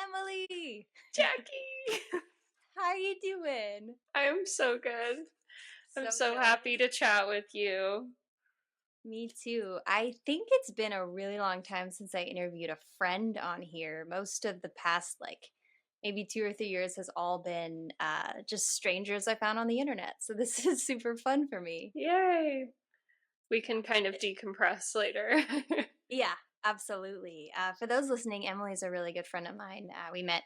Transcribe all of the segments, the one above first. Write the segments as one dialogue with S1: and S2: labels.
S1: Emily,
S2: Jackie!
S1: how are you doing?
S2: I'm so good. I'm
S1: So
S2: so
S1: good.
S2: happy to chat with you.
S1: Me too. I think it's been a really long time since I interviewed a friend on here. Most of the past, maybe 2 or 3 years, has all been just strangers I found on the internet. So this is super fun for me.
S2: Yay! We can kind of decompress later.
S1: Yeah, absolutely. For those listening, Emily's a really good friend of mine. We met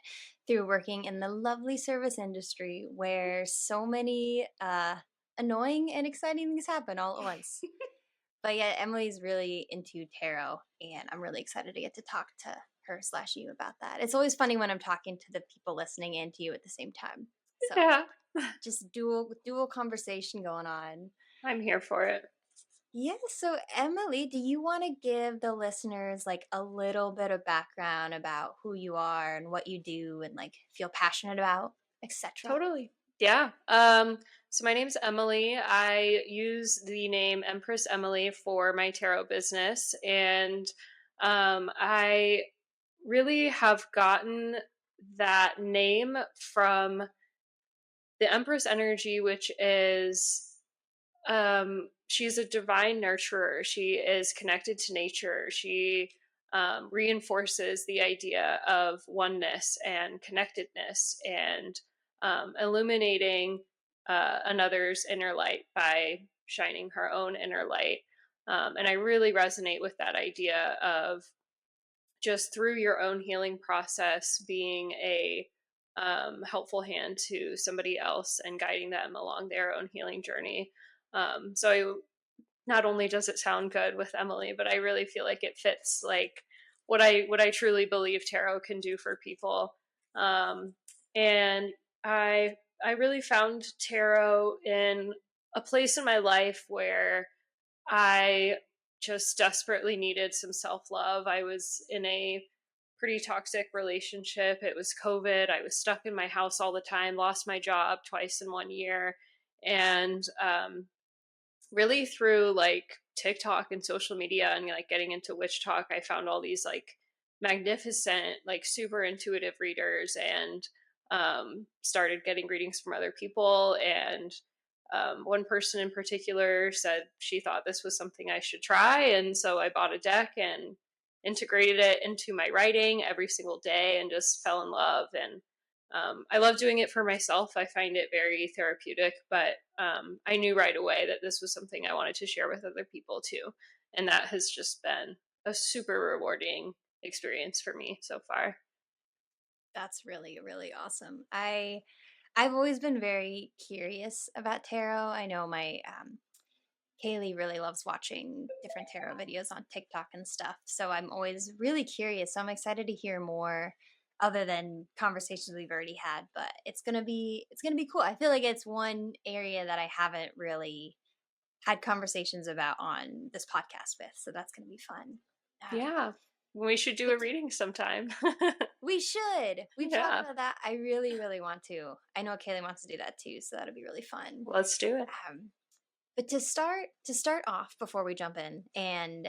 S1: through working in the lovely service industry where so many annoying and exciting things happen all at once. But yeah, Emily's really into tarot, and I'm really excited to get to talk to her slash you about that. It's always funny when I'm talking to the people listening and to you at the same time. So
S2: Yeah,
S1: just dual conversation going on.
S2: I'm here for it.
S1: Yeah, so Emily, do you want to give the listeners like a little bit of background about who you are and what you do and like feel passionate about, etc.?
S2: Totally. Yeah. So my name's Emily. I use the name Empress Emily for my tarot business, and I really have gotten that name from the Empress energy, which is she's a divine nurturer. She is connected to nature. She reinforces the idea of oneness and connectedness and illuminating another's inner light by shining her own inner light. And I really resonate with that idea of just through your own healing process being a helpful hand to somebody else and guiding them along their own healing journey. Not only does it sound good with Emily, but I really feel like it fits like what I truly believe tarot can do for people. And I really found tarot in a place in my life where I just desperately needed some self love. I was in a pretty toxic relationship. It was COVID. I was stuck in my house all the time, lost my job twice in 1 year. And really through like TikTok and social media and like getting into witch talk, I found all these like magnificent, like super intuitive readers and started getting readings from other people. And one person in particular said she thought this was something I should try. And so I bought a deck and integrated it into my writing every single day and just fell in love. And I love doing it for myself. I find it very therapeutic, but I knew right away that this was something I wanted to share with other people too. And that has just been a super rewarding experience for me so far.
S1: That's really, really awesome. I've always been very curious about tarot. I know my Kaylee really loves watching different tarot videos on TikTok and stuff. So I'm always really curious. So I'm excited to hear more other than conversations we've already had, but it's gonna be cool. I feel like it's one area that I haven't really had conversations about on this podcast with. So that's gonna be fun.
S2: Yeah, we should do
S1: But
S2: a reading sometime.
S1: we should. We've talked
S2: Yeah,
S1: about that. I really, really want to. I know Kaylee wants to do that too, so that'll be really fun.
S2: let's do it.
S1: But to start off before we jump in, and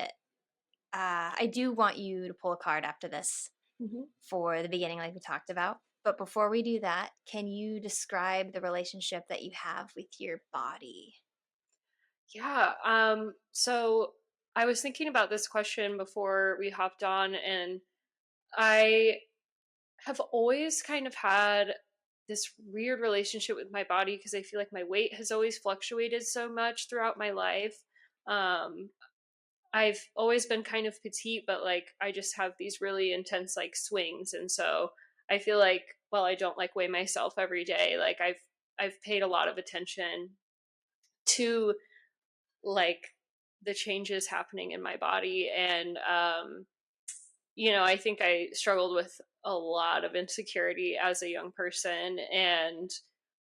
S1: I do want you to pull a card after this
S2: Mhm.
S1: for the beginning, like we talked about. But before we do that, can you describe the relationship that you have with your body?
S2: Yeah. So I was thinking about this question before we hopped on, and I have always kind of had this weird relationship with my body because I feel like my weight has always fluctuated so much throughout my life. Um, I've always been kind of petite, but like I just have these really intense like swings, and so I feel like while I don't like weigh myself every day, like I've paid a lot of attention to like the changes happening in my body. And I think I struggled with a lot of insecurity as a young person and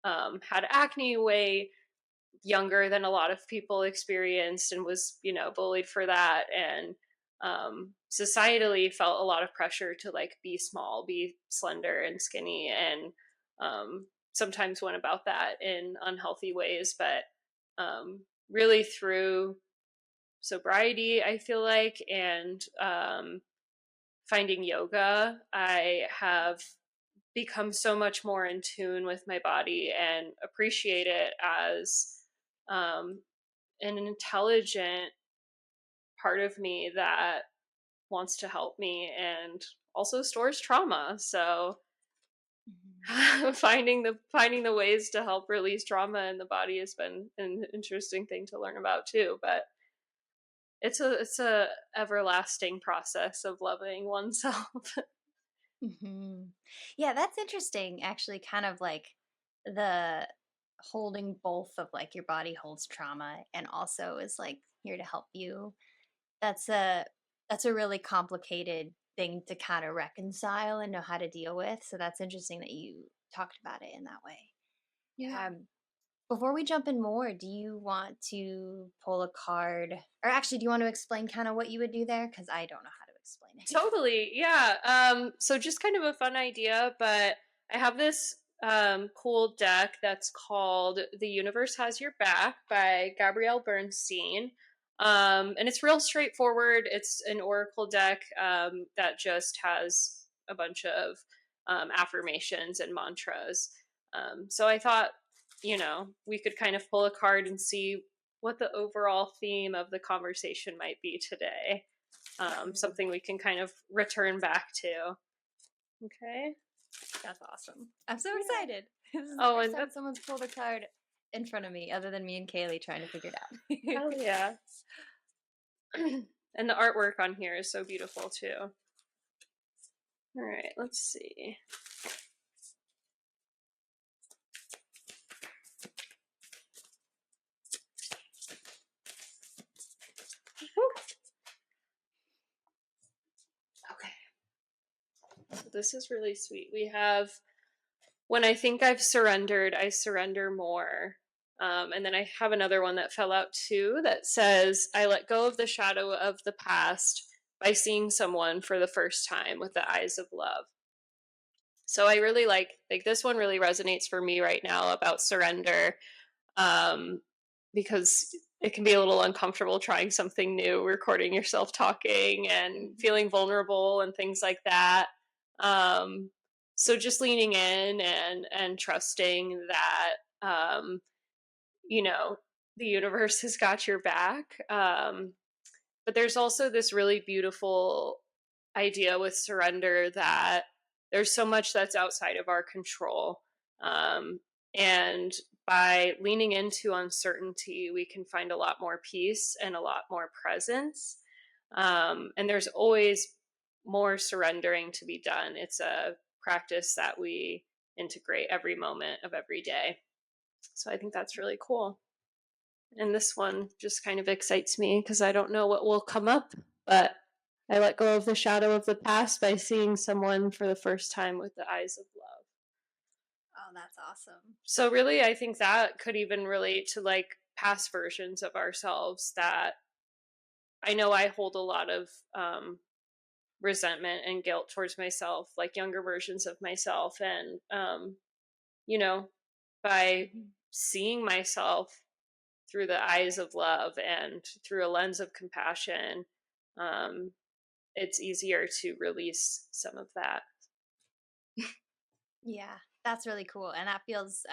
S2: had acne way younger than a lot of people experienced and was, bullied for that. And societally felt a lot of pressure to like be small, be slender and skinny. And sometimes went about that in unhealthy ways. But really through sobriety, I feel like, and finding yoga, I have become so much more in tune with my body and appreciate it as um, an intelligent part of me that wants to help me and also stores trauma. So
S1: Mhm.
S2: finding the ways to help release trauma in the body has been an interesting thing to learn about too. But it's a everlasting process of loving oneself.
S1: Mhm. Yeah, that's interesting, actually, kind of like the holding both of like your body holds trauma and also is like here to help you. That's a that's a really complicated thing to kind of reconcile and know how to deal with. So that's interesting that you talked about it in that way.
S2: Yeah.
S1: Um, Before we jump in more, do you want to pull a card? Or actually, do you want to explain kind of what you would do there? Because I don't know how to explain it.
S2: Totally. Yeah. So just kind of a fun idea, but I have this cool deck that's called The Universe Has Your Back by Gabrielle Bernstein. And it's real straightforward. It's an oracle deck that just has a bunch of affirmations and mantras. So I thought, we could kind of pull a card and see what the overall theme of the conversation might be today.
S1: Mhm.
S2: Something we can kind of return back to. Okay.
S1: That's awesome. I'm so
S2: Yeah.
S1: excited. This is the
S2: Oh,
S1: first
S2: and
S1: time
S2: that,
S1: someone's pulled a card in front of me, other than me and Kaylee trying to figure it out.
S2: hell yeah. And the artwork on here is so beautiful too. All right, let's see. Okay, so this is really sweet. We have when I think I've surrendered, I surrender more. And then I have another one that fell out too that says, I let go of the shadow of the past by seeing someone for the first time with the eyes of love. So I really like this one really resonates for me right now about surrender, um, because it can be a little uncomfortable trying something new, recording yourself talking and
S1: Mhm.
S2: feeling vulnerable and things like that. Um, so just leaning in and trusting that you know the universe has got your back. But there's also this really beautiful idea with surrender that there's so much that's outside of our control. And by leaning into uncertainty, we can find a lot more peace and a lot more presence. And there's always more surrendering to be done. It's a practice that we integrate every moment of every day. So I think that's really cool. And this one just kind of excites me because I don't know what will come up, but I let go of the shadow of the past by seeing someone for the first time with the eyes of love.
S1: Oh, that's awesome.
S2: So, really, I think that could even relate to like past versions of ourselves that I know I hold a lot of resentment and guilt towards myself, like younger versions of myself. And, you know, by
S1: Mhm.
S2: seeing myself through the eyes of love and through a lens of compassion, um, it's easier to release some of that.
S1: Yeah, that's really cool. And that feels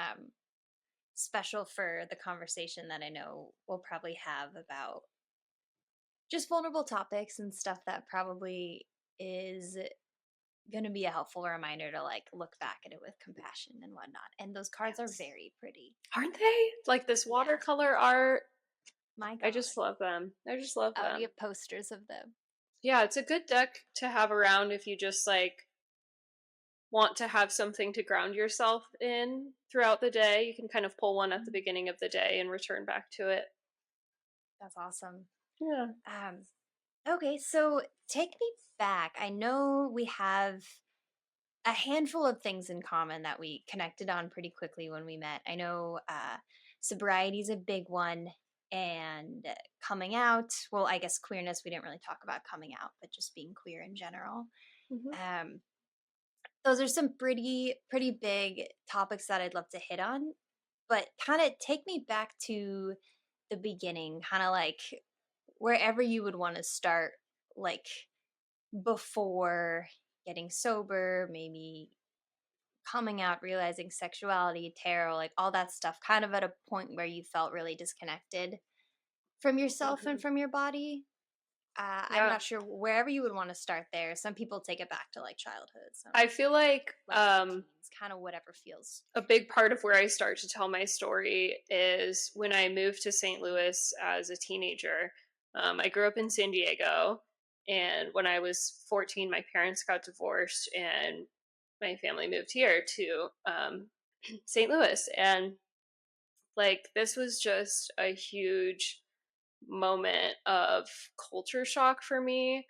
S1: special for the conversation that I know we'll probably have about just vulnerable topics and stuff that probably is going to be a helpful reminder to like look back at it with compassion and whatnot. And those cards are
S2: Yes.
S1: very pretty.
S2: Aren't they? Like this
S1: Yeah,
S2: watercolor art.
S1: my
S2: I just
S1: God.
S2: love them. I just love
S1: We
S2: them.
S1: have posters of them.
S2: Yeah, it's a good deck to have around if you just like want to have something to ground yourself in throughout the day. You can kind of pull one at the
S1: Mhm.
S2: beginning of the day and return back to it.
S1: That's awesome.
S2: Yeah.
S1: Um, okay, so take me back. I know we have a handful of things in common that we connected on pretty quickly when we met. I know sobriety is a big one, and coming out. Well, I guess queerness. We didn't really talk about coming out, but just being queer in general.
S2: Hmm.
S1: Um, those are some pretty big topics that I'd love to hit on. But kind of take me back to the beginning, kind of like wherever you would want to start, like before getting sober, maybe coming out, realizing sexuality, tarot, like all that stuff, kind of at a point where you felt really disconnected from yourself and
S2: Hmm.
S1: from your body? I'm
S2: Yeah.
S1: not sure wherever you would want to start there. Some people take it back to like childhood, some
S2: I feel like
S1: like late teens, kind of whatever feels
S2: a big part of where I start to tell my story is when I moved to St. Louis as a teenager. I grew up in San Diego, and when I was 14, my parents got divorced, and my family moved here to St. Louis. And like, this was just a huge moment of culture shock for me,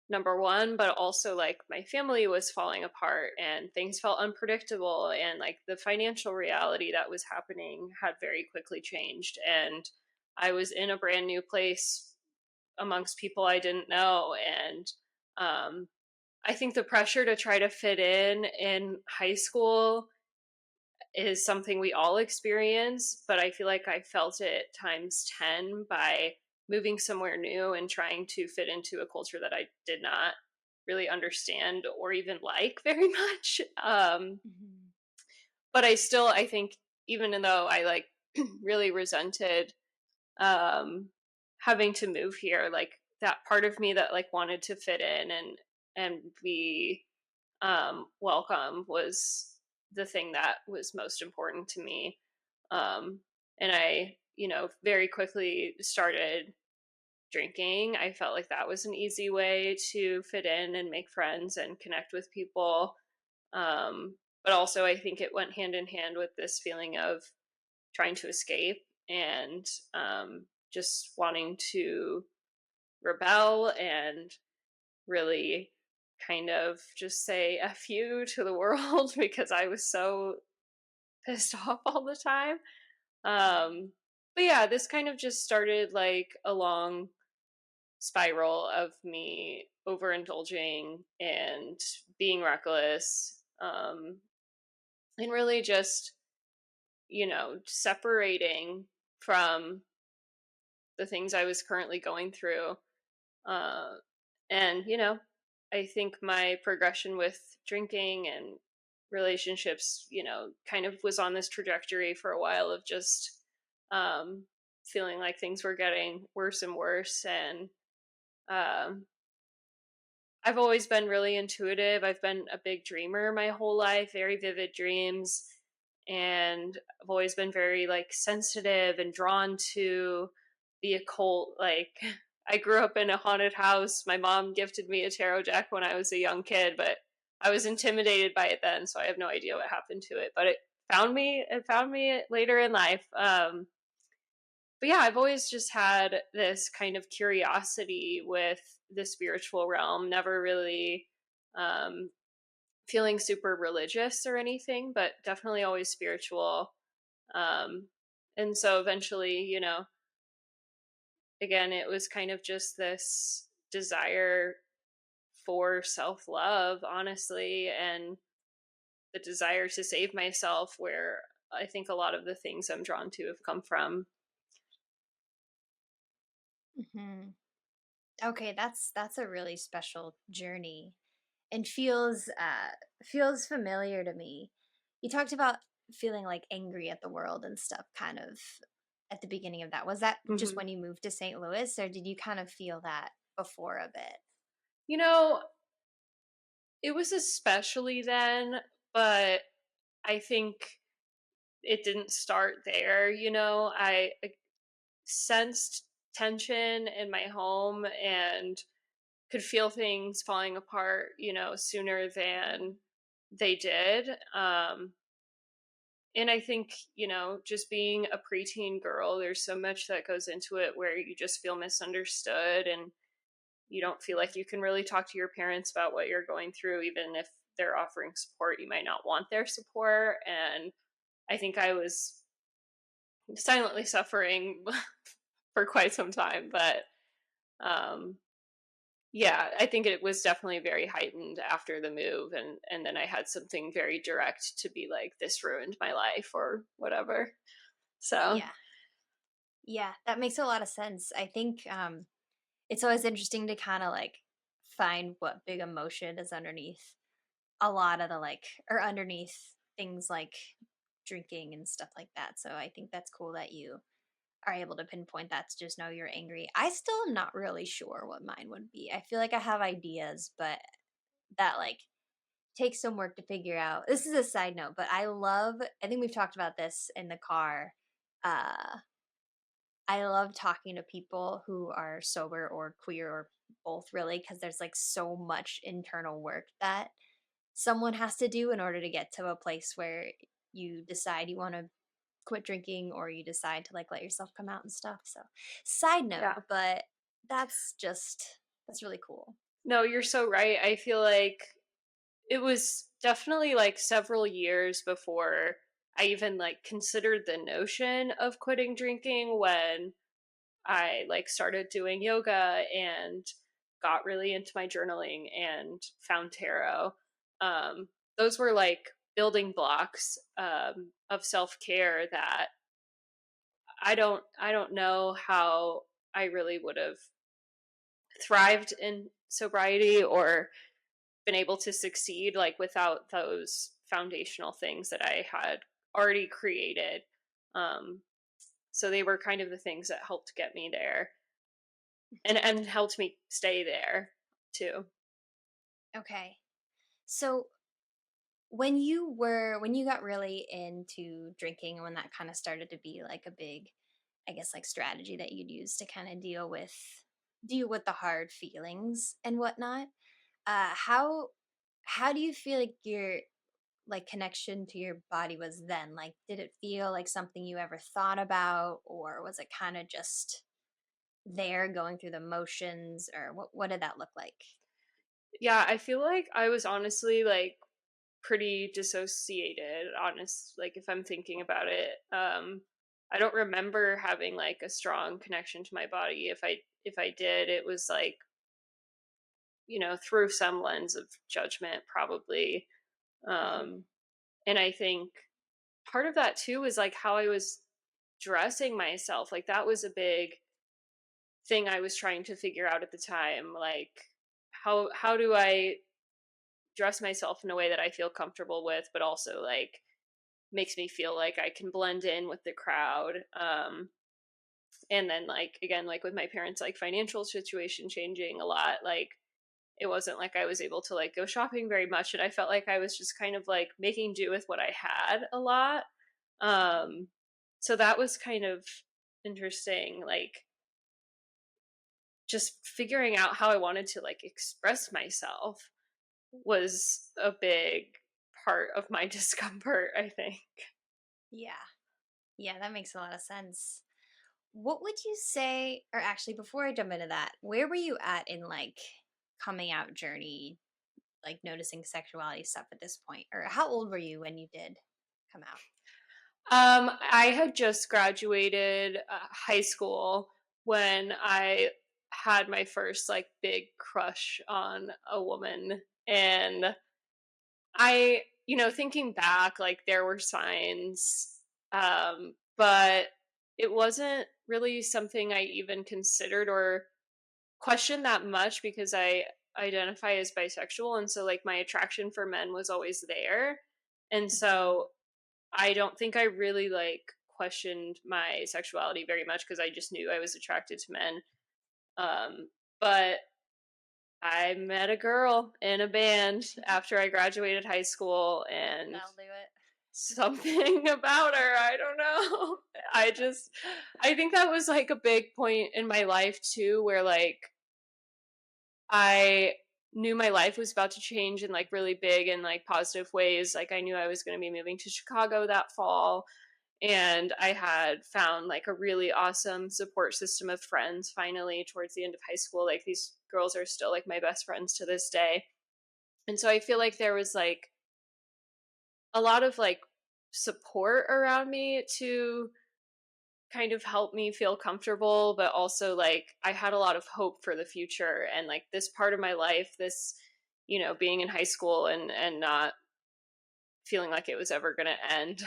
S2: number one, but also like my family was falling apart and things felt unpredictable, and like the financial reality that was happening had very quickly changed, and I was in a brand new place amongst people I didn't know. And um I think the pressure to try to fit in high school is something we all experience, but I feel like I felt it times 10 by moving somewhere new and trying to fit into a culture that I did not really understand or even like very much.
S1: Mhm.
S2: But I think, even though I like really resented um, having to move here, like that part of me that like wanted to fit in and be welcome was the thing that was most important to me. Um, and I, very quickly started drinking. I felt like that was an easy way to fit in and make friends and connect with people. But also, I think it went hand in hand with this feeling of trying to escape and just wanting to rebel and really kind of just say F you to the world because I was so pissed off all the time.
S1: Mhm.
S2: Um, but yeah, this kind of just started like a long spiral of me overindulging and being reckless, and really just, separating from the things I was currently going through. Uh, and, I think my progression with drinking and relationships, kind of was on this trajectory for a while of just um, feeling like things were getting worse and worse. And um, I've always been really intuitive. I've been a big dreamer my whole life, very vivid dreams. And I've always been very like sensitive and drawn to the occult. Like, I grew up in a haunted house. My mom gifted me a tarot deck when I was a young kid, but I was intimidated by it then, so I have no idea what happened to it. But it found me later in life. But yeah, I've always just had this kind of curiosity with the spiritual realm, never really um, feeling super religious or anything, but definitely always spiritual. Um, and so eventually, again, it was kind of just this desire for self love, honestly, and the desire to save myself, where I think a lot of the things I'm drawn to have come from.
S1: Mhm. Okay, that's a really special journey and feels familiar to me. You talked about feeling like angry at the world and stuff kind of at the beginning of that. Was that just
S2: Hmm.
S1: when you moved to St. Louis or did you kind of feel that before a bit?
S2: You know, it was especially then, but I think it didn't start there. I sensed tension in my home and could feel things falling apart, sooner than they did. And I think, just being a preteen girl, there's so much that goes into it where you just feel misunderstood and you don't feel like you can really talk to your parents about what you're going through, even if they're offering support. You might not want their support. And I think I was silently suffering for quite some time. But um, yeah, I think it was definitely very heightened after the move, and then I had something very direct to be like, this ruined my life or whatever. So,
S1: Yeah. Yeah, that makes a lot of sense. I think it's always interesting to kind of like find what big emotion is underneath a lot of the like, or underneath things like drinking and stuff like that. So I think that's cool that you are able to pinpoint that to just know you're angry. I still am not really sure what mine would be. I feel like I have ideas, but that like takes some work to figure out. This is a side note, but I think we've talked about this in the car. Uh I love talking to people who are sober or queer or both really because there's like so much internal work that someone has to do in order to get to a place where you decide you want to quit drinking or you decide to like let yourself come out and stuff. So, side note,
S2: Yeah.
S1: but that's really cool.
S2: No, you're so right. I feel like it was definitely like several years before I even like considered the notion of quitting drinking when I like started doing yoga and got really into my journaling and found tarot. Um, those were like building blocks of self care that I don't know how I really would have thrived in sobriety or been able to succeed like without those foundational things that I had already created. Um, so they were kind of the things that helped get me there and helped me stay there too.
S1: Okay. So, when you got really into drinking and when that kind of started to be like a big, I guess, like strategy that you'd use to kind of deal with the hard feelings and whatnot, uh how how do you feel like your like connection to your body was then? Like, did it feel like something you ever thought about, or was it kind of just there going through the motions, or what did that look like?
S2: Yeah, I feel like I was honestly like pretty dissociated, honest, like if I'm thinking about it. I don't remember having like a strong connection to my body. If I did, it was like, through some lens of judgment probably.
S1: Hmm.
S2: Um and I think part of that too was like how I was dressing myself. Like that was a big thing I was trying to figure out at the time. Like how do I dress myself in a way that I feel comfortable with, but also like makes me feel like I can blend in with the crowd. And then like again, like with my parents, like financial situation changing a lot, like it wasn't like I was able to like go shopping very much. And I felt like I was just kind of like making do with what I had a lot. Um, so that was kind of interesting. Like just figuring out how I wanted to like express myself was a big part of my discomfort, I think.
S1: Yeah. Yeah, that makes a lot of sense. What would you say, or actually, before I jump into that, where were you at in like coming out journey, like noticing sexuality stuff at this point? Or how old were you when you did come out?
S2: I had just graduated high school when I had my first like big crush on a woman. And thinking back, like there were signs, but it wasn't really something I even considered or questioned that much because I identify as bisexual. And so, like, my attraction for men was always there. And
S1: Mhm.
S2: so, I don't think I really like questioned my sexuality very much because I just knew I was attracted to men. But I met a girl in a band after I graduated high school, and
S1: That'll do it.
S2: something about her, I don't know. I think that was like a big point in my life too, where like I knew my life was about to change in like really big and like positive ways. Like I knew I was going to be moving to Chicago that fall, and I had found like a really awesome support system of friends finally towards the end of high school. Like these girls are still like my best friends to this day. And so I feel like there was like a lot of like support around me to kind of help me feel comfortable, but also like I had a lot of hope for the future and like this part of my life, this, being in high school and not feeling like it was ever going to end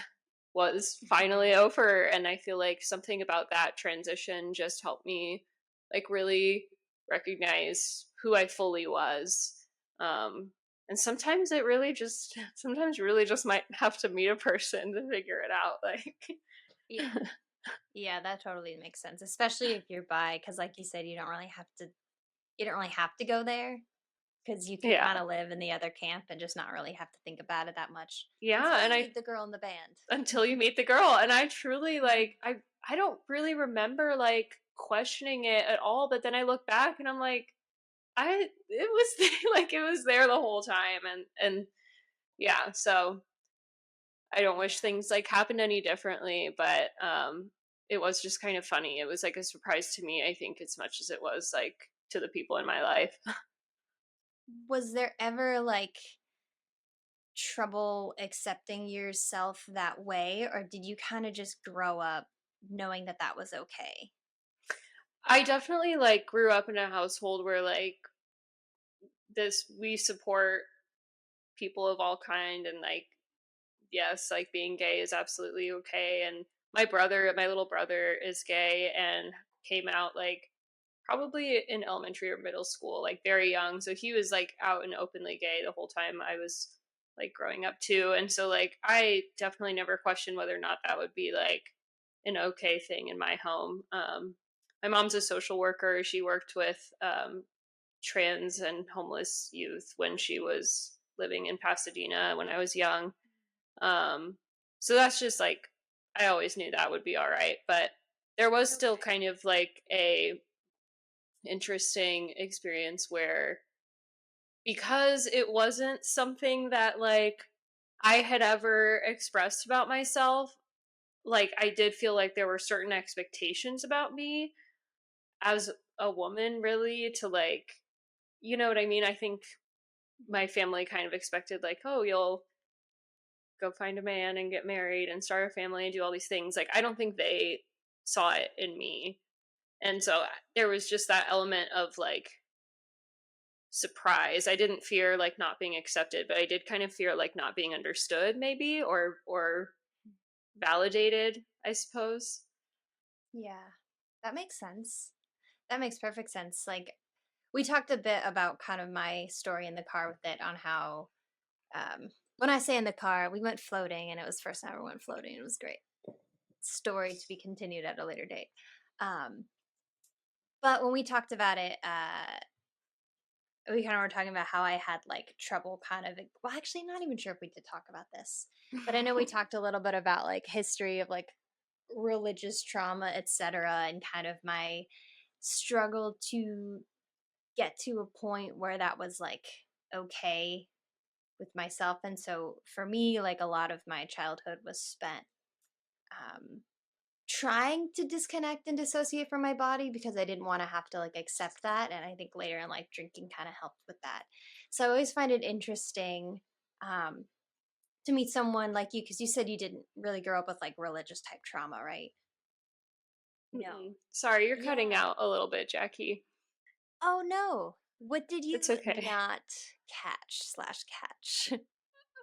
S2: was finally
S1: Mhm.
S2: over. And I feel like something about that transition just helped me like really recognize who I fully was. Um, and sometimes it really just sometimes you really just might have to meet a person to figure it out. Like,
S1: Yeah. Yeah, that totally makes sense, especially if you're bi, because like you said, you don't really have to go there because you can kind
S2: yeah,
S1: of live in the other camp and just not really have to think about it that much
S2: yeah.
S1: until
S2: And
S1: you
S2: I
S1: meet the girl in the band.
S2: until you meet the girl, and I truly
S1: Mhm.
S2: like I don't really remember like questioning it at all. But then I look back and I'm like, it was like it was there the whole time, and yeah. So I don't wish
S1: Yeah.
S2: things like happened any differently, but it was just kind of funny. It was like a surprise to me, I think, as much as it was like to the people in my life.
S1: Was there ever like trouble accepting yourself that way, or did you kind of just grow up knowing that that was okay?
S2: I definitely like grew up in a household where like this we support people of all kind, and like yes, like being gay is absolutely okay. And my little brother is gay and came out like probably in elementary or middle school, like very young. So he was like out and openly gay the whole time I was like growing up too. And so like I definitely never questioned whether or not that would be like an okay thing in my home. My mom's a social worker. She worked with trans and homeless youth when she was living in Pasadena when I was young. Um, so that's just like I always knew that would be all right, but there was still
S1: Okay.
S2: kind of like a interesting experience where because it wasn't something that like I had ever expressed about myself, like I did feel like there were certain expectations about me as a woman really to like you know what I mean? I think my family kind of expected like, oh, you'll go find a man and get married and start a family and do all these things. Like I don't think they saw it in me. And so there was just that element of like surprise. I didn't fear like not being accepted, but I did kind of fear like not being understood maybe or validated, I suppose.
S1: Yeah, that makes sense. That makes perfect sense. Like, we talked a bit about kind of my story in the car with it on how, when I say in the car, we went floating and it was the first time I ever went floating. It was great. Story to be continued at a later date. Um, but when we talked about it, we kind of were talking about how I had like trouble kind of, well, actually, not even sure if we did talk about this, but I know we talked a little bit about like history of like religious trauma, etc., and kind of my struggle to get to a point where that was like okay with myself. And so for me, like a lot of my childhood was spent um, trying to disconnect and dissociate from my body because I didn't want to have to like accept that. And I think later in life, drinking kind of helped with that. So I always find it interesting um, to meet someone like you because you said you didn't really grow up with like religious type trauma, right? No.
S2: Mm-mm. Sorry, you're cutting
S1: Yeah.
S2: out a little bit, Jackie.
S1: Oh no. What did
S2: It's
S1: you
S2: okay.
S1: not catch?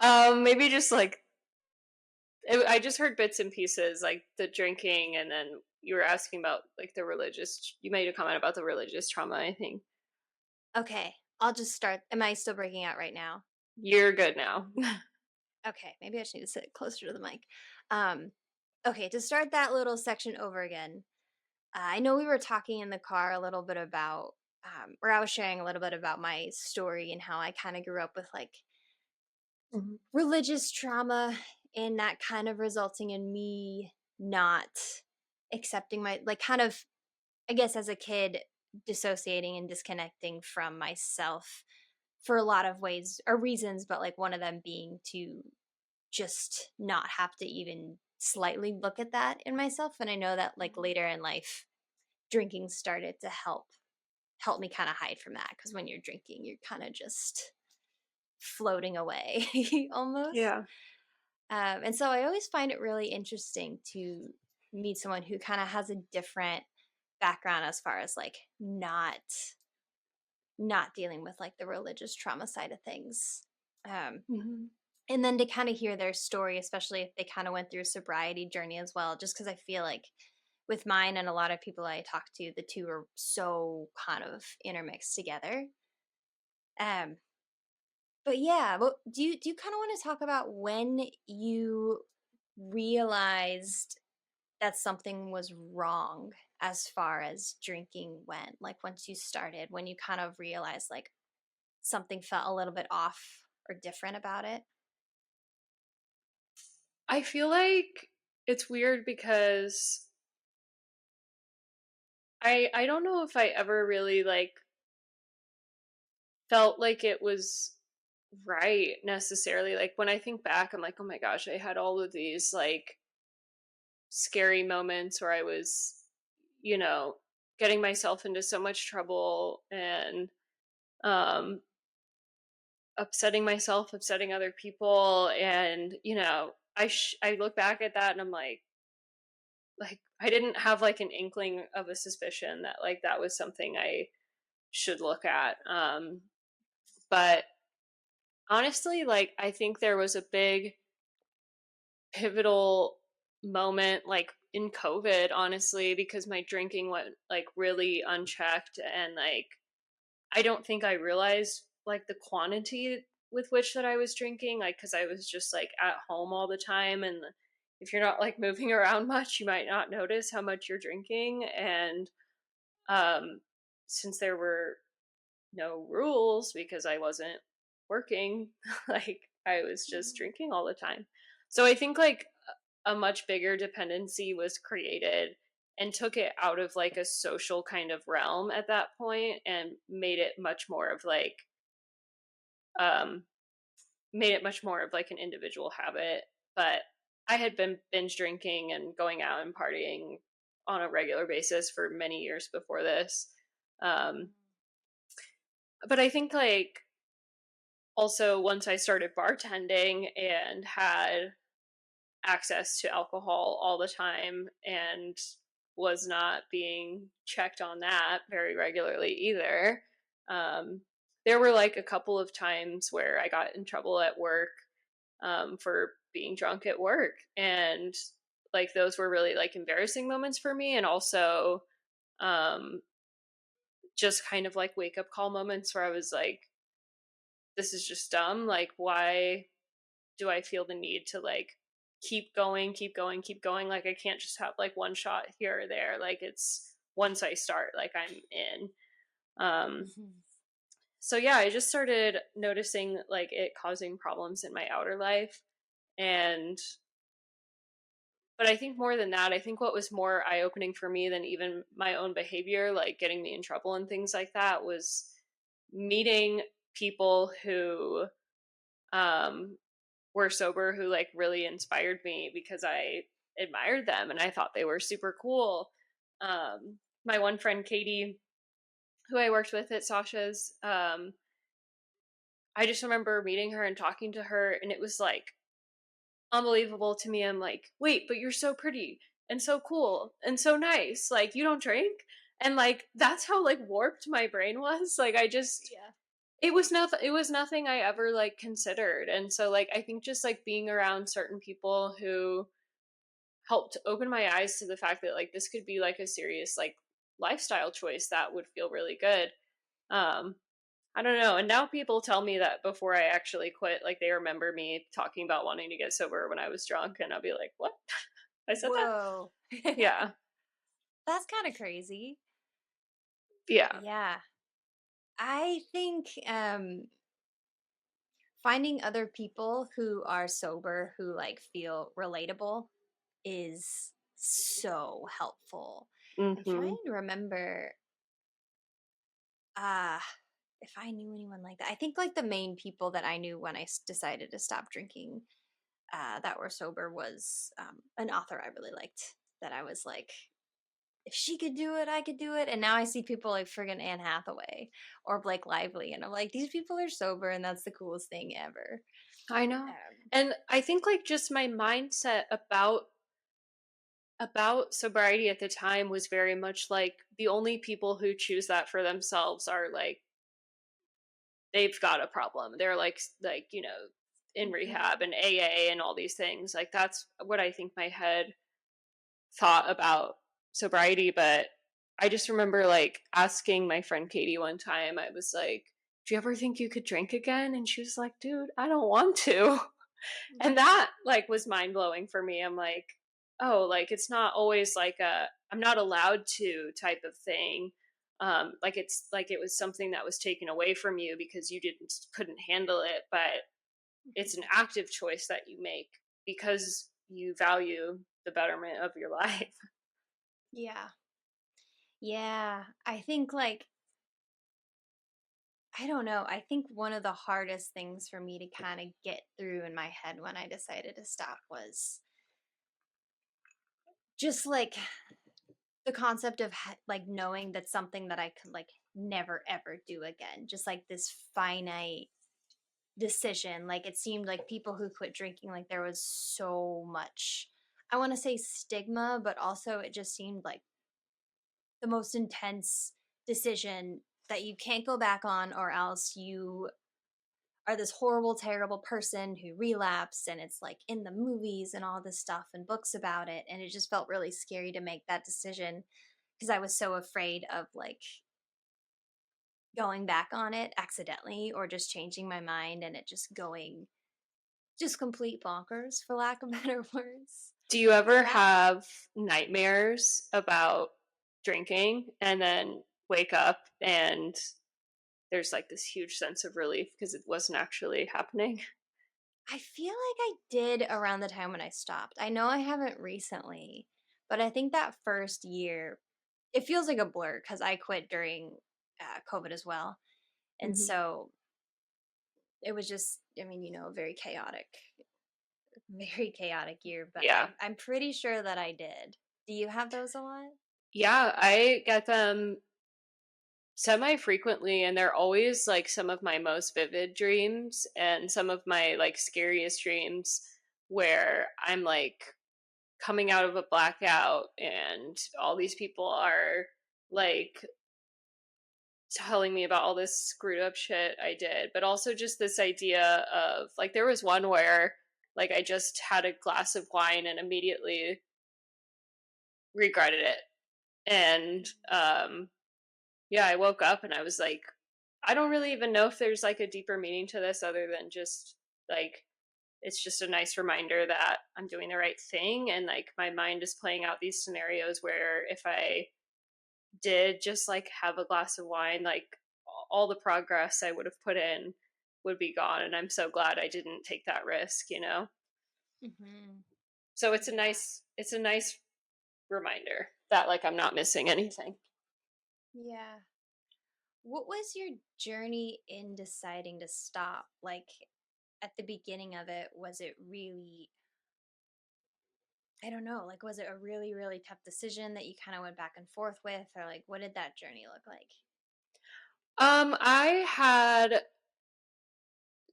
S2: Maybe just like I just heard bits and pieces, like the drinking, and then you were asking about like the religious. You made a comment about the religious trauma. I think
S1: Okay, I'll just start. Am I still breaking out right now?
S2: you're good now.
S1: Okay, maybe I just need to sit closer to the mic. Um, okay, to start that little section over again, I know we were talking in the car a little bit about, or I was sharing a little bit about my story and how I kind of grew up with like
S2: Mhm.
S1: religious trauma and that kind of resulting in me not accepting my, like, kind of, I guess as a kid, dissociating and disconnecting from myself for a lot of ways or reasons, but like one of them being to just not have to even slightly look at that in myself. And I know that like later in life, drinking started to help me kind of hide from that because when you're drinking, you're kind of just floating away almost.
S2: Yeah.
S1: And so I always find it really interesting to meet someone who kind of has a different background as far as like not dealing with like the religious trauma side of things. Um,
S2: Mhm.
S1: and then to kind of hear their story, especially if they kind of went through a sobriety journey as well, just because I feel like with mine and a lot of people I talk to, the two are so kind of intermixed together. Um, but yeah, well, do you kind of want to talk about when you realized that something was wrong as far as drinking went? Like once you started, when you kind of realized like something felt a little bit off or different about it?
S2: I feel like it's weird because I don't know if I ever really like felt like it was right necessarily. Like when I think back, I'm like, oh my gosh, I had all of these like scary moments where I was, you know, getting myself into so much trouble and um upsetting myself, upsetting other people, and I look back at that and I'm like I didn't have like an inkling of a suspicion that like that was something I should look at. But honestly, like I think there was a big pivotal moment like in COVID, honestly, because my drinking went like really unchecked and like I don't think I realized like the quantity with which that I was drinking, like because I was just like at home all the time, and if you're not like moving around much, you might not notice how much you're drinking. And um, since there were no rules because I wasn't working, like I was just
S1: Mhm.
S2: drinking all the time. So I think like a much bigger dependency was created and took it out of like a social kind of realm at that point and um made it much more of like an individual habit. But I had been binge drinking and going out and partying on a regular basis for many years before this. Um but I think like also once I started bartending and had access to alcohol all the time and was not being checked on that very regularly either. Um, there were like a couple of times where I got in trouble at work for being drunk at work. And like those were really like embarrassing moments for me. And also um, just kind of like wake up call moments where I was like, this is just dumb. Like, why do I feel the need to like keep going, keep going, keep going? Like I can't just have like one shot here or there. Like it's once I start, like I'm in. Um
S1: Mhm.
S2: so yeah, I just started noticing like it causing problems in my outer life. And but I think more than that, I think what was more eye opening for me than even my own behavior, like getting me in trouble and things like that, was meeting people who um were sober who like really inspired me because I admired them and I thought they were super cool. My one friend Katie, who I worked with at Sasha's, I just remember meeting her and talking to her, and it was like unbelievable to me. I'm like, wait, but you're so pretty and so cool and so nice. Like you don't drink, and like that's how like warped my brain was. Like I just
S1: Yeah.
S2: it was nothing I ever like considered. And so like I think just like being around certain people who helped open my eyes to the fact that like this could be like a serious like lifestyle choice that would feel really good. Um I don't know. And now people tell me that before I actually quit, like they remember me talking about wanting to get sober when I was drunk, and I'll be like, "What? I said that?"
S1: Whoa.
S2: Yeah.
S1: That's kind of crazy.
S2: Yeah.
S1: Yeah. I think finding other people who are sober who like feel relatable is so helpful. I'm trying
S2: Mhm.
S1: to remember uh if I knew anyone like that. I think like the main people that I knew when decided to stop drinking that were sober was an author I really liked, that I was like, if she could do it, I could do it. And now I see people like friggin' Anne Hathaway or Blake Lively, and I'm like, these people are sober, and that's the coolest thing ever.
S2: I know.
S1: Um,
S2: And I think like just my mindset about sobriety at the time was very much like the only people who choose that for themselves are like they've got a problem. They're like in rehab
S1: mhm.
S2: and AA and all these things. Like that's what I think my head thought about sobriety. But I just remember like asking my friend Katie one time. I was like do you ever think you could drink again? And she was like, dude, I don't want to. And
S1: Mhm.
S2: that like was mind blowing for me. I'm like, oh, like it's not always like a I'm not allowed to type of thing. Like it's like it was something that was taken away from you because you didn't couldn't handle it, but it's an
S1: Mhm.
S2: active choice that you make because you value the betterment of your life.
S1: Yeah. Yeah. I think like I don't know. I think one of the hardest things for me to kind of get through in my head when I decided to stop was just like the concept of like knowing that something that I could like never ever do again. Just like this finite decision. Like it seemed like people who quit drinking, like there was so much, I want to say stigma, but also it just seemed like the most intense decision that you can't go back on, or else you are this horrible, terrible person who relapsed. And it's like in the movies and all this stuff and books about it. And it just felt really scary to make that decision because I was so afraid of like going back on it accidentally or just changing my mind and it just going just complete bonkers, for lack of better words.
S2: Do you
S1: So
S2: ever
S1: that
S2: have nightmares about drinking and then wake up and there's like this huge sense of relief because it wasn't actually happening?
S1: I feel like I did around the time when I stopped. I know I haven't recently, but I think that first year, it feels like a blur because I quit during COVID as well. And
S2: Hmm.
S1: so it was just, I mean, very chaotic, very chaotic year, but
S2: Yeah.
S1: I'm pretty sure that I did. Do you have those a lot?
S2: Yeah, I get them semi frequently, and they're always like some of my most vivid dreams and some of my like scariest dreams where I'm like coming out of a blackout and all these people are like telling me about all this screwed up shit I did, but also just this idea of like there was one where like I just had a glass of wine and immediately regretted it. And yeah, I woke up and I was like, I don't really even know if there's like a deeper meaning to this other than just like it's just a nice reminder that I'm doing the right thing and like my mind is playing out these scenarios where if I did just like have a glass of wine, like all the progress I would have put in would be gone. And I'm so glad I didn't take that risk, you know?
S1: Hmm.
S2: So
S1: Yeah.
S2: it's a nice reminder that like I'm not missing anything.
S1: Yeah. What was your journey in deciding to stop? Like at the beginning of it, was it really, I don't know, like was it a really, really tough decision that you kind of went back and forth with? Or like what did that journey look like?
S2: I had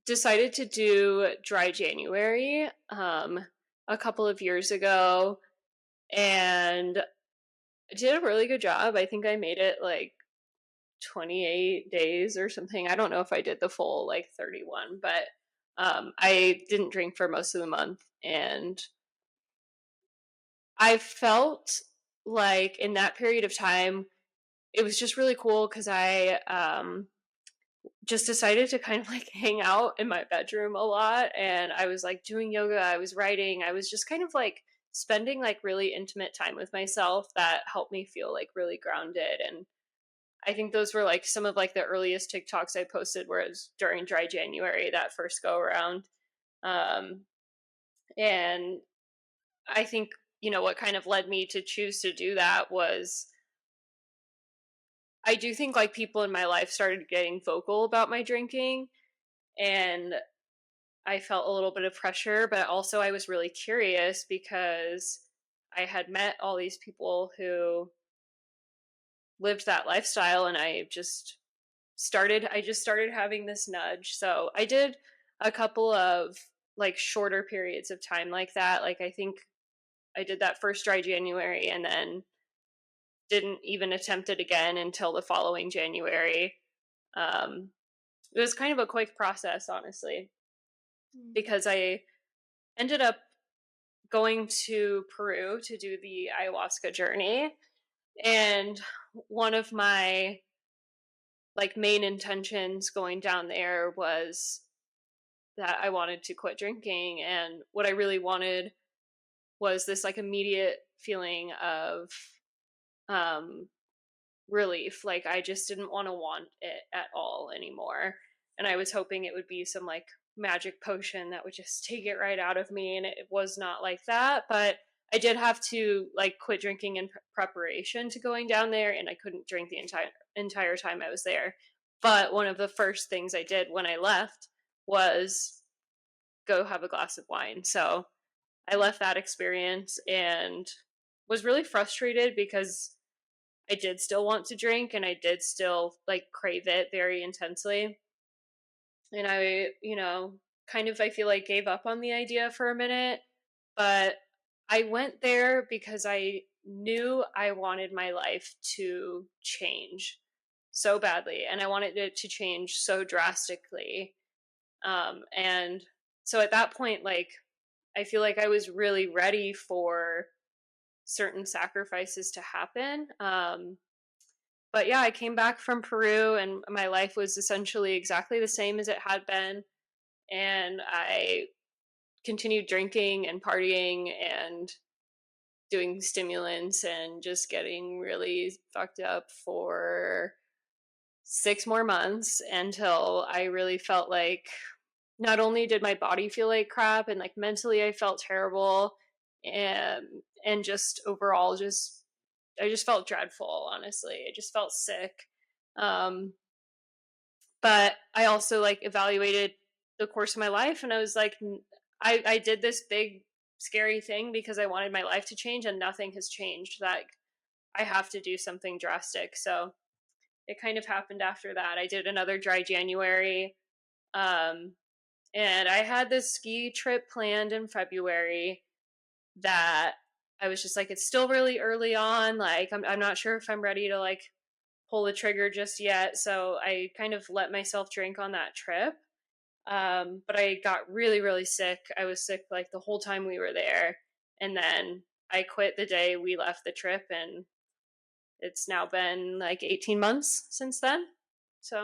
S2: decided to do dry January a couple of years ago and I did a really good job. I think I made it like 28 days or something. I don't know if I did the full like 31, but I didn't drink for most of the month. And I felt like in that period of time, it was just really cool because I just decided to kind of like hang out in my bedroom a lot. And I was like doing yoga, I was writing, I was just kind of like spending like really intimate time with myself that helped me feel like really grounded. And I think those were like some of like the earliest TikToks I posted where it was during dry January, that first go around. Um, and I think, you know, what kind of led me to choose to do that was I do think like people in my life started getting vocal about my drinking and I felt a little bit of pressure, but also I was really curious because I had met all these people who lived that lifestyle and I just started having this nudge. So I did a couple of like shorter periods of time like that. Like I think I did that first dry January and then didn't even attempt it again until the following January. Um, it was kind of a quick process, honestly,
S1: Mm.
S2: because I ended up going to Peru to do the ayahuasca journey. And one of my like main intentions going down there was that I wanted to quit drinking, and what I really wanted was this like immediate feeling of um relief. Like I just didn't want it at all anymore. And I was hoping it would be some like magic potion that would just take it right out of me. And it was not like that. But I did have to like quit drinking in preparation to going down there, and I couldn't drink the entire time I was there. But one of the first things I did when I left was go have a glass of wine. So I left that experience and was really frustrated because I did still want to drink and I did still like crave it very intensely. And I, kind of I feel like gave up on the idea for a minute, but I went there because I knew I wanted my life to change so badly and I wanted it to change so drastically. And so at that point, like, I feel like I was really ready for certain sacrifices to happen. But yeah, I came back from Peru and my life was essentially exactly the same as it had been. And I continued drinking and partying and doing stimulants and just getting really fucked up for 6 more months until I really felt like not only did my body feel like crap and like mentally I felt terrible and and just overall just I just felt dreadful, honestly. I just felt sick. Um but I also like evaluated the course of my life and I was like I did this big scary thing because I wanted my life to change and nothing has changed. Like I have to do something drastic. So it kind of happened after that. I did another dry January. Um and I had this ski trip planned in February that I was just like, it's still really early on. Like, I'm not sure if I'm ready to like pull the trigger just yet. So I kind of let myself drink on that trip. But I got really, really sick. I was sick like the whole time we were there. And then I quit the day we left the trip. And it's now been like 18 months since then. So,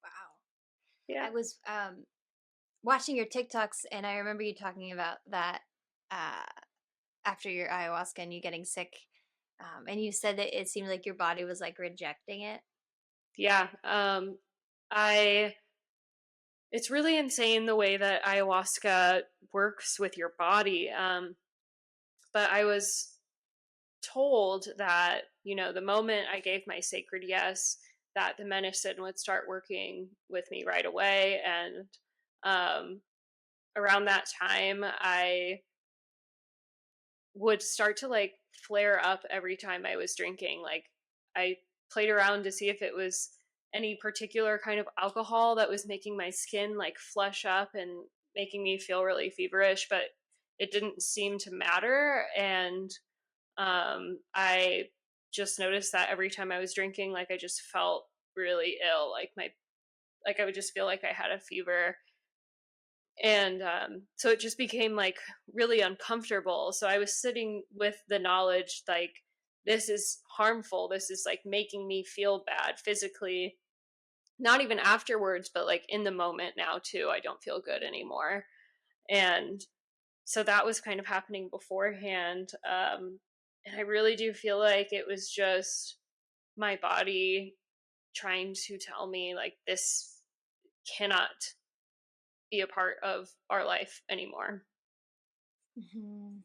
S1: Wow.
S2: yeah.
S1: I was watching your TikToks, and I remember you talking about that uh, after your ayahuasca and you getting sick. And you said that it seemed like your body was like rejecting it.
S2: Yeah. I It's really insane the way that ayahuasca works with your body. But I was told that, the moment I gave my sacred yes, that the medicine would start working with me right away. And um, around that time, I would start to like flare up every time I was drinking. Like I played around to see if it was any particular kind of alcohol that was making my skin like flush up and making me feel really feverish, but it didn't seem to matter. And I just noticed that every time I was drinking, like I just felt really ill. Like I would just feel like I had a fever and so it just became like really uncomfortable. So I was sitting with the knowledge like this is harmful, this is like making me feel bad physically, not even afterwards but like in the moment now too. I don't feel good anymore. And so that was kind of happening beforehand. And I really do feel like it was just my body trying to tell me like this cannot be a part of our life anymore.
S1: Hmm.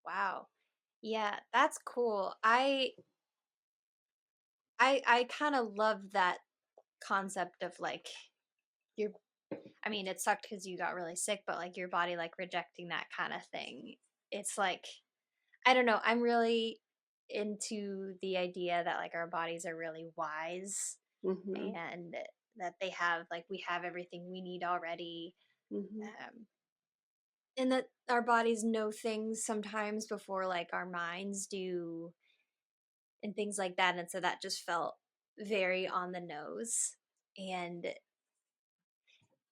S1: Wow. Yeah, that's cool. I kind of love that concept of like your I mean, it sucked cuz you got really sick, but like your body like rejecting that kind of thing. It's like I don't know, I'm really into the idea that like our bodies are really wise
S2: Hmm.
S1: and that they have like we have everything we need already.
S2: Hmm.
S1: Um and that our bodies know things sometimes before like our minds do and things like that, and so that just felt very on the nose and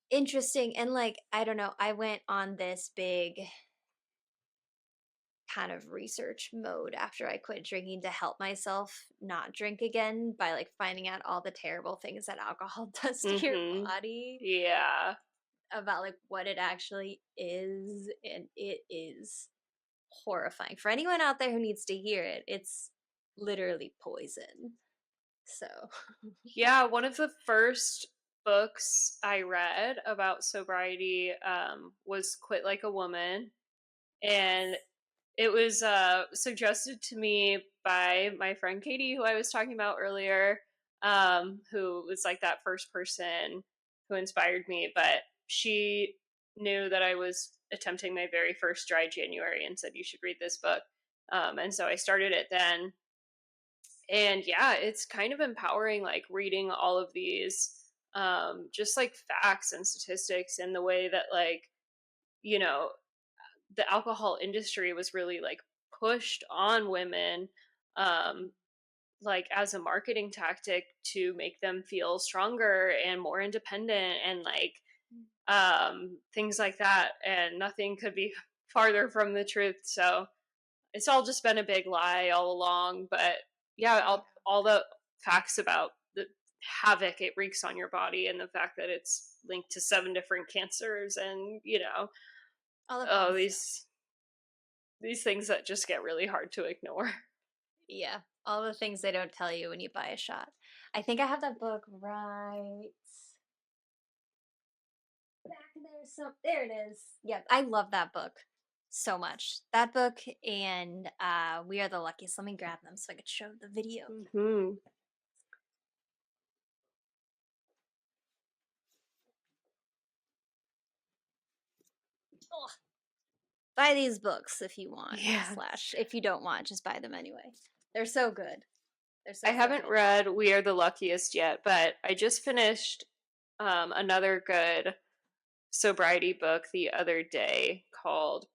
S1: interesting. And like I don't know, I went on this big kind of research mode after I quit drinking to help myself not drink again by like finding out all the terrible things that alcohol does to your
S2: Mhm.
S1: body,
S2: Yeah.
S1: about like what it actually is, and it is horrifying. For anyone out there who needs to hear it, it's literally poison. So,
S2: Yeah, one of the first books I read about sobriety was Quit Like a Woman. And
S1: yes.
S2: it was suggested to me by my friend Katie, who I was talking about earlier, who was like that first person who inspired me. But she knew that I was attempting my very first dry January and said, "You should read this book." And so I started it then. And yeah, it's kind of empowering, like reading all of these just like facts and statistics, and the way that, like, you know, the alcohol industry was really like pushed on women, um like as a marketing tactic to make them feel stronger and more independent, and like things like that, and nothing could be farther from the truth. So it's all just been a big lie all along. But yeah,
S1: Yeah.
S2: all the facts about the havoc it wreaks on your body, and the fact that it's linked to 7 different cancers, and
S1: All the fun
S2: oh,
S1: stuff.
S2: these things that just get really hard to ignore.
S1: Yeah. All the things they don't tell you when you buy a shot. I think I have that book right back there. So there it is. Yep. I love that book so much. That book and We Are the Luckiest. Let me grab them so I could show the video.
S2: Hmm.
S1: Ugh. Buy these books if you want, slash,
S2: Yes.
S1: if you don't want, just buy them anyway. They're so good. They're
S2: I
S1: so, so
S2: haven't
S1: good.
S2: read We Are the Luckiest yet, but I just finished another good sobriety book the other day called